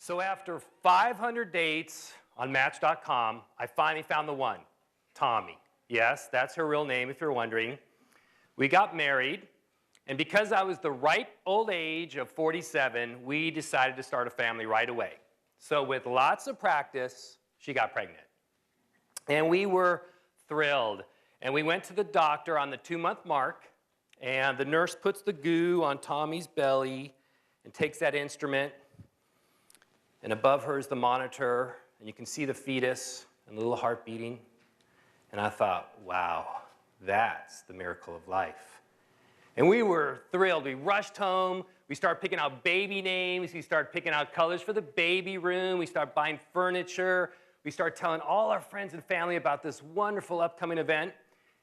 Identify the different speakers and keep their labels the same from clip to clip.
Speaker 1: So after 500 dates on Match.com, I finally found the one, Tommy. Yes, that's her real name if you're wondering. We got married, and because I was the right old age of 47, we decided to start a family right away. So with lots of practice, she got pregnant. And we were thrilled. And we went to the doctor on the 2-month mark, and the nurse puts the goo on Tommy's belly and takes that instrument. And above her is the monitor, and you can see the fetus and the little heart beating. And I thought, wow, that's the miracle of life. And we were thrilled. We rushed home. We started picking out baby names. We started picking out colors for the baby room. We started buying furniture. We started telling all our friends and family about this wonderful upcoming event.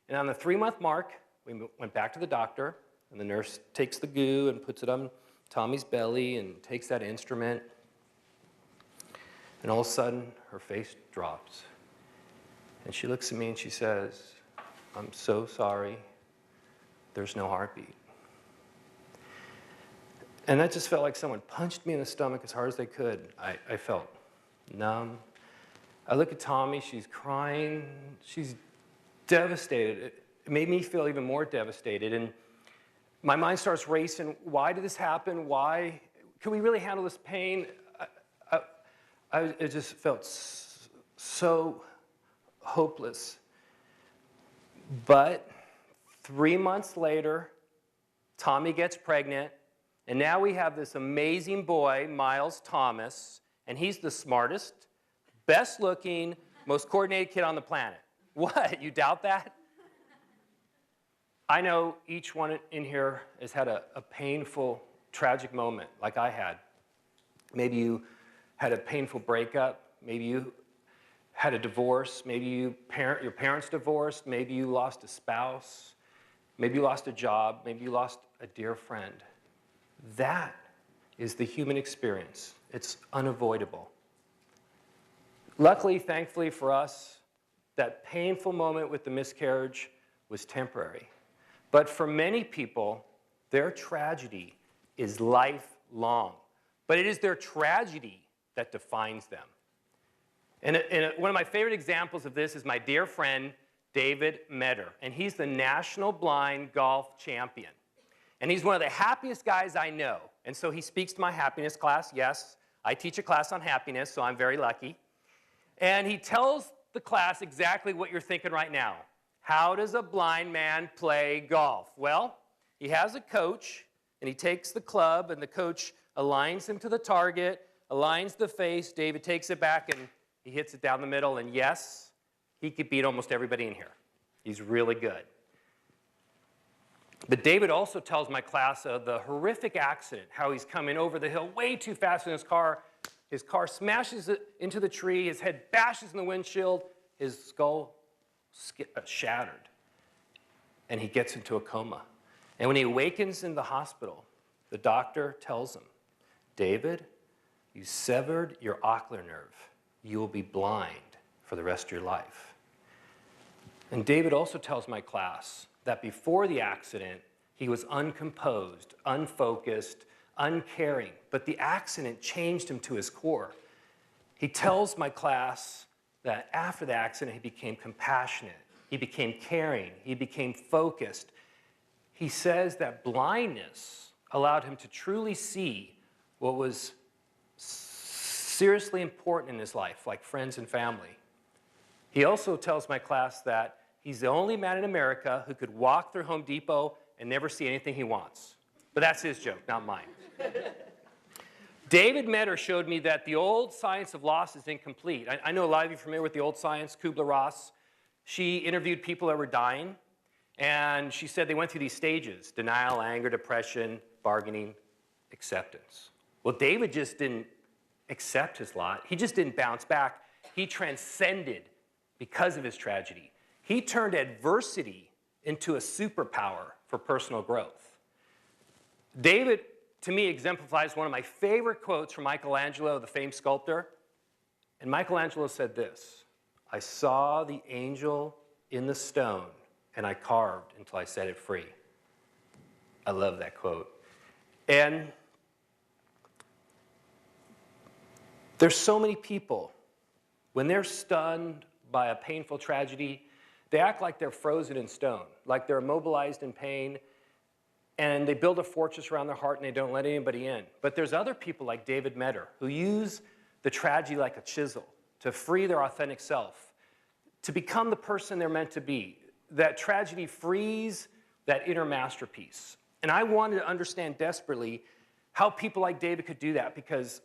Speaker 1: And on the 3-month mark, we went back to the doctor, and the nurse takes the goo and puts it on Tommy's belly and takes that instrument. And all of a sudden, her face drops. And she looks at me and she says, "I'm so sorry, there's no heartbeat." And that just felt like someone punched me in the stomach as hard as they could. I felt numb. I look at Tommy, she's crying, she's devastated. It made me feel even more devastated. And my mind starts racing. Why did this happen? Why? Can we really handle this pain? It just felt so hopeless. But 3 months later, Tommy gets pregnant, and now we have this amazing boy, Miles Thomas, and he's the smartest, best looking, most coordinated kid on the planet. What? You doubt that? I know each one in here has had a painful, tragic moment like I had. Maybe you had a painful breakup. Maybe you had a divorce. Maybe your parents divorced. Maybe you lost a spouse. Maybe you lost a job. Maybe you lost a dear friend. That is the human experience. It's unavoidable. Luckily, thankfully for us, that painful moment with the miscarriage was temporary. But for many people, their tragedy is lifelong. But it is their tragedy that defines them. And one of my favorite examples of this is my dear friend, David Metter. And he's the national blind golf champion. And he's one of the happiest guys I know. And so he speaks to my happiness class. Yes, I teach a class on happiness, so I'm very lucky. And he tells the class exactly what you're thinking right now. How does a blind man play golf? Well, he has a coach, and he takes the club, and the coach aligns him to the target, aligns the face. David takes it back, and he hits it down the middle. And yes, he could beat almost everybody in here. He's really good. But David also tells my class of the horrific accident, how he's coming over the hill way too fast in his car. His car smashes into the tree. His head bashes in the windshield. His skull shattered. And he gets into a coma. And when he awakens in the hospital, the doctor tells him, "David, you severed your ocular nerve. You will be blind for the rest of your life." And David also tells my class that before the accident, he was uncomposed, unfocused, uncaring. But the accident changed him to his core. He tells my class that after the accident, he became compassionate. He became caring. He became focused. He says that blindness allowed him to truly see what was seriously important in his life, like friends and family. He also tells my class that he's the only man in America who could walk through Home Depot and never see anything he wants. But that's his joke, not mine. David Metter showed me that the old science of loss is incomplete. I know a lot of you are familiar with the old science, Kubler-ross. She interviewed people that were dying, and she said they went through these stages: denial, anger, depression, bargaining, acceptance. Well, David just didn't accept his lot. He just didn't bounce back. He transcended because of his tragedy. He turned adversity into a superpower for personal growth. David, to me, exemplifies one of my favorite quotes from Michelangelo, the famed sculptor. And Michelangelo said this: "I saw the angel in the stone, and I carved until I set it free." I love that quote. And There's so many people, when they're stunned by a painful tragedy, they act like they're frozen in stone, like they're immobilized in pain, and they build a fortress around their heart and they don't let anybody in. But there's other people like David Metter who use the tragedy like a chisel to free their authentic self, to become the person they're meant to be. That tragedy frees that inner masterpiece. And I wanted to understand desperately how people like David could do that, because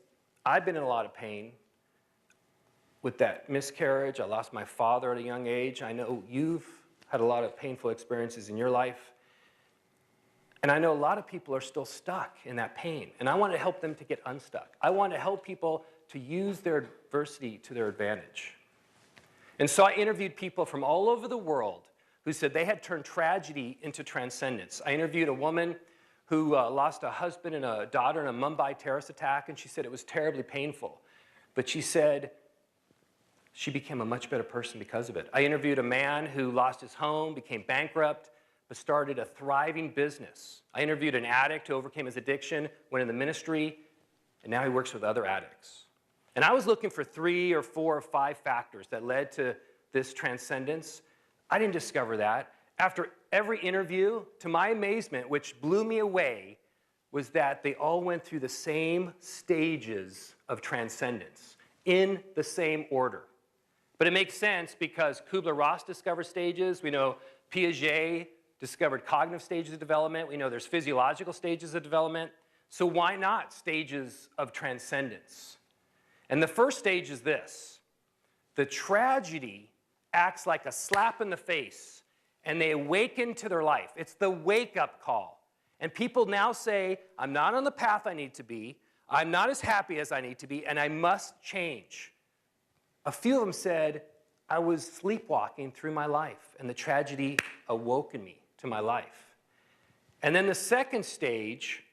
Speaker 1: I've been in a lot of pain with that miscarriage. I lost my father at a young age. I know you've had a lot of painful experiences in your life. And I know a lot of people are still stuck in that pain. And I want to help them to get unstuck. I want to help people to use their adversity to their advantage. And so I interviewed people from all over the world who said they had turned tragedy into transcendence. I interviewed a woman who lost a husband and a daughter in a Mumbai terrorist attack, and she said it was terribly painful. But she said she became a much better person because of it. I interviewed a man who lost his home, became bankrupt, but started a thriving business. I interviewed an addict who overcame his addiction, went in the ministry, and now he works with other addicts. And I was looking for 3 or 4 or 5 factors that led to this transcendence. I didn't discover that. After every interview, to my amazement, which blew me away, was that they all went through the same stages of transcendence in the same order. But it makes sense because Kubler-ross discovered stages. We know Piaget discovered cognitive stages of development. We know there's physiological stages of development. So why not stages of transcendence? And the first stage is this. The tragedy acts like a slap in the face, and they awaken to their life. It's the wake-up call. And people now say, I'm not on the path I need to be, I'm not as happy as I need to be, and I must change. A few of them said, I was sleepwalking through my life, and the tragedy awoke in me to my life. And then the second stage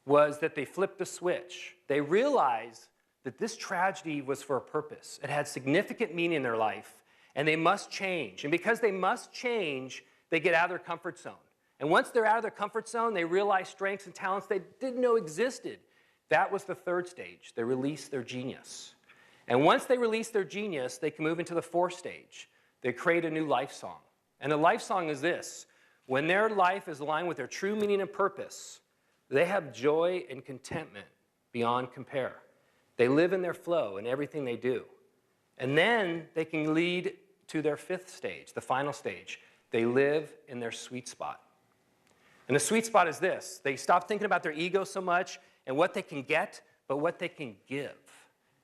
Speaker 1: was that they flipped the switch. They realized that this tragedy was for a purpose. It had significant meaning in their life, and they must change. And because they must change, they get out of their comfort zone. And once they're out of their comfort zone, they realize strengths and talents they didn't know existed. That was the third stage. They release their genius. And once they release their genius, they can move into the fourth stage. They create a new life song. And the life song is this. When their life is aligned with their true meaning and purpose, they have joy and contentment beyond compare. They live in their flow in everything they do. And then they can lead to their fifth stage, the final stage. They live in their sweet spot. And the sweet spot is this. They stop thinking about their ego so much and what they can get, but what they can give.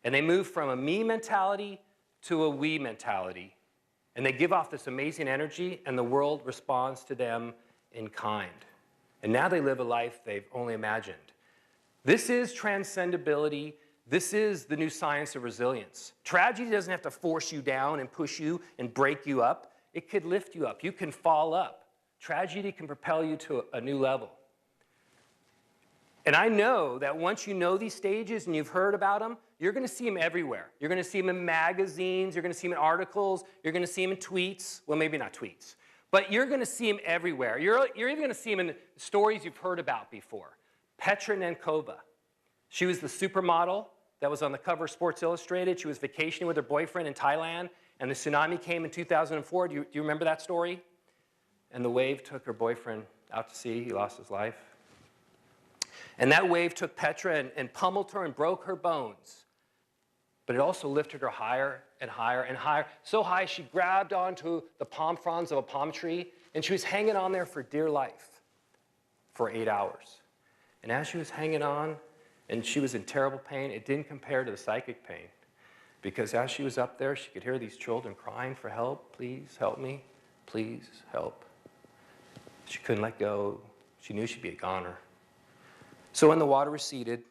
Speaker 1: And they move from a me mentality to a we mentality. And they give off this amazing energy, and the world responds to them in kind. And now they live a life they've only imagined. This is transcendability. This is the new science of resilience. Tragedy doesn't have to force you down and push you and break you up. It could lift you up. You can fall up. Tragedy can propel you to a new level. And I know that once you know these stages and you've heard about them, you're going to see them everywhere. You're going to see them in magazines. You're going to see them in articles. You're going to see them in tweets. Well, maybe not tweets. But you're going to see them everywhere. You're even going to see them in stories you've heard about before. Petra Nenkova. She was the supermodel that was on the cover of Sports Illustrated. She was vacationing with her boyfriend in Thailand, and the tsunami came in 2004. Do you remember that story? And the wave took her boyfriend out to sea. He lost his life. And that wave took Petra and pummeled her and broke her bones. But it also lifted her higher and higher and higher. So high she grabbed onto the palm fronds of a palm tree, and she was hanging on there for dear life for 8 hours. And as she was hanging on, and she was in terrible pain, it didn't compare to the psychic pain. Because as she was up there, she could hear these children crying for help. Please help me. Please help. She couldn't let go. She knew she'd be a goner. So when the water receded,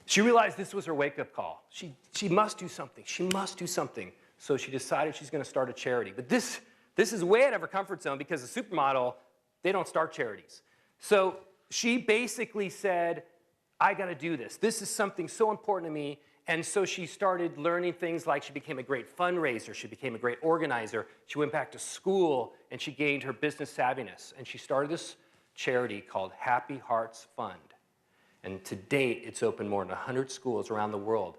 Speaker 1: she realized this was her wake-up call. She must do something. She must do something. So she decided she's going to start a charity. But this is way out of her comfort zone because the supermodel, they don't start charities. So she basically said, I got to do this. This is something so important to me. And so she started learning things like she became a great fundraiser. She became a great organizer. She went back to school, and she gained her business savviness. And she started this charity called Happy Hearts Fund. And to date, it's opened more than 100 schools around the world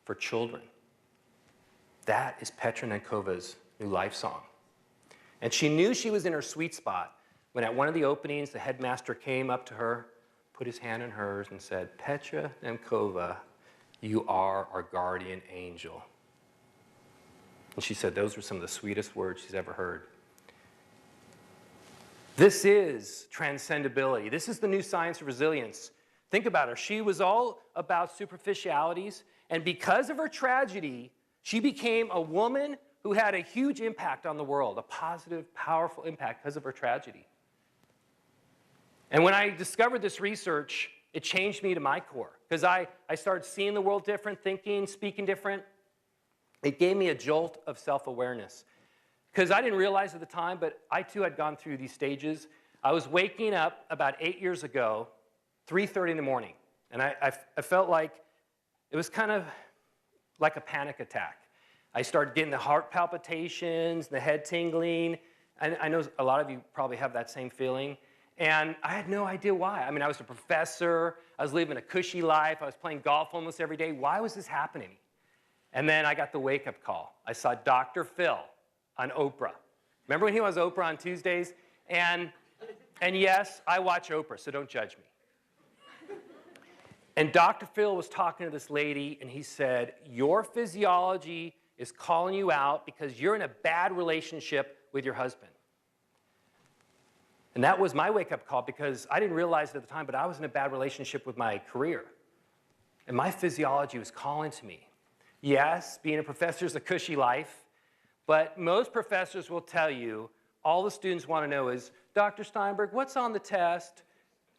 Speaker 1: for children. That is Petra Nenkova's new life song. And she knew she was in her sweet spot when at one of the openings, the headmaster came up to her, put his hand in hers, and said, "Petra Nenkova, you are our guardian angel." And she said those were some of the sweetest words she's ever heard. This is transcendability. This is the new science of resilience. Think about her. She was all about superficialities, and because of her tragedy, she became a woman who had a huge impact on the world, a positive, powerful impact because of her tragedy. And when I discovered this research, it changed me to my core, because I started seeing the world different, thinking, speaking different. It gave me a jolt of self-awareness, because I didn't realize at the time, but I too had gone through these stages. I was waking up about 8 years ago, 3:30 in the morning, and I felt like it was kind of like a panic attack. I started getting the heart palpitations, the head tingling. I know a lot of you probably have that same feeling. And I had no idea why. I mean, I was a professor. I was living a cushy life. I was playing golf almost every day. Why was this happening? And then I got the wake-up call. I saw Dr. Phil on Oprah. Remember when he was Oprah on Tuesdays? And yes, I watch Oprah, so don't judge me. And Dr. Phil was talking to this lady, and he said, "Your physiology is calling you out because you're in a bad relationship with your husband." And that was my wake-up call, because I didn't realize it at the time, but I was in a bad relationship with my career. And my physiology was calling to me. Yes, being a professor is a cushy life, but most professors will tell you all the students want to know is, "Dr. Steinberg, what's on the test?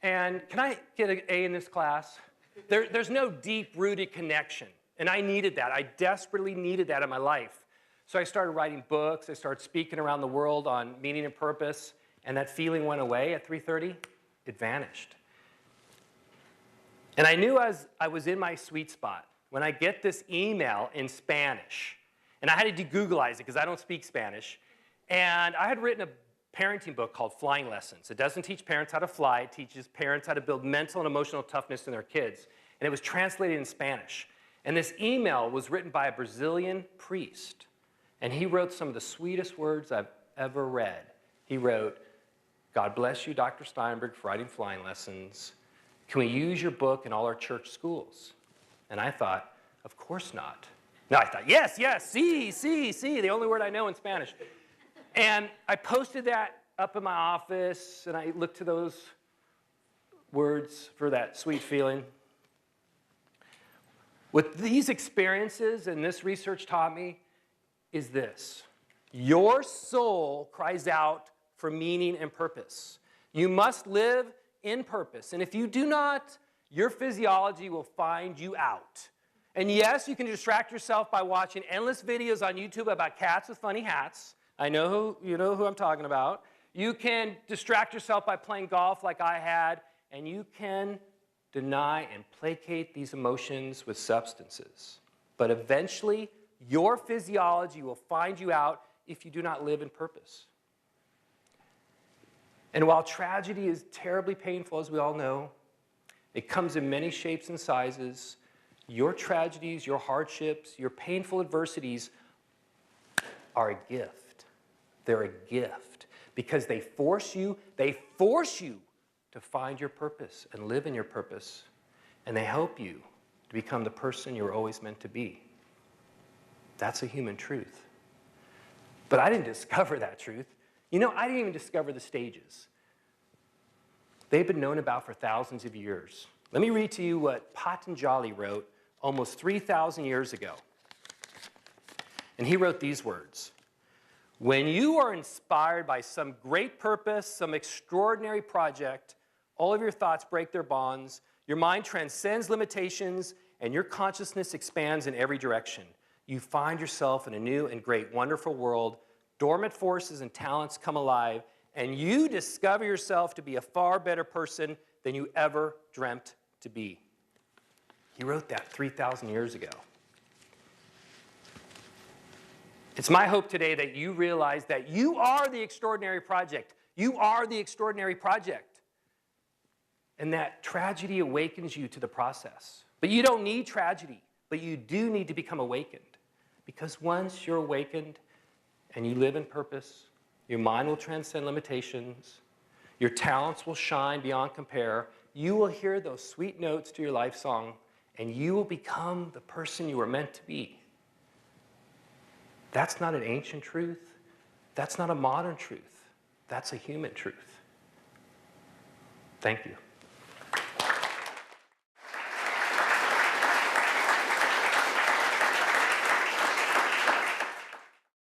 Speaker 1: And can I get an A in this class?" There's no deep-rooted connection, and I needed that. I desperately needed that in my life. So I started writing books. I started speaking around the world on meaning and purpose. And that feeling went away at 3:30, it vanished. And I knew as I was in my sweet spot when I get this email in Spanish. And I had to de-Googleize it because I don't speak Spanish. And I had written a parenting book called Flying Lessons. It doesn't teach parents how to fly. It teaches parents how to build mental and emotional toughness in their kids. And it was translated in Spanish. And this email was written by a Brazilian priest. And he wrote some of the sweetest words I've ever read. He wrote, "God bless you, Dr. Steinberg, for writing Flying Lessons. Can we use your book in all our church schools?" And I thought, of course not. No, I thought, yes, sí, the only word I know in Spanish. And I posted that up in my office, and I looked to those words for that sweet feeling. What these experiences and this research taught me is this: your soul cries out for meaning and purpose. You must live in purpose. And if you do not, your physiology will find you out. And yes, you can distract yourself by watching endless videos on YouTube about cats with funny hats. I know you know who I'm talking about. You can distract yourself by playing golf like I had, and you can deny and placate these emotions with substances. But eventually, your physiology will find you out if you do not live in purpose. And while tragedy is terribly painful, as we all know, it comes in many shapes and sizes. Your tragedies, your hardships, your painful adversities are a gift. They're a gift because they force you to find your purpose and live in your purpose. And they help you to become the person you were always meant to be. That's a human truth. But I didn't discover that truth. You know, I didn't even discover the stages. They've been known about for thousands of years. Let me read to you what Patanjali wrote almost 3,000 years ago. And he wrote these words: "When you are inspired by some great purpose, some extraordinary project, all of your thoughts break their bonds, your mind transcends limitations, and your consciousness expands in every direction. You find yourself in a new and great, wonderful world. Dormant forces and talents come alive, and you discover yourself to be a far better person than you ever dreamt to be." He wrote that 3,000 years ago. It's my hope today that you realize that you are the extraordinary project. You are the extraordinary project. And that tragedy awakens you to the process. But you don't need tragedy, but you do need to become awakened. Because once you're awakened and you live in purpose, your mind will transcend limitations, your talents will shine beyond compare, you will hear those sweet notes to your life song, and you will become the person you were meant to be. That's not an ancient truth. That's not a modern truth. That's a human truth. Thank you.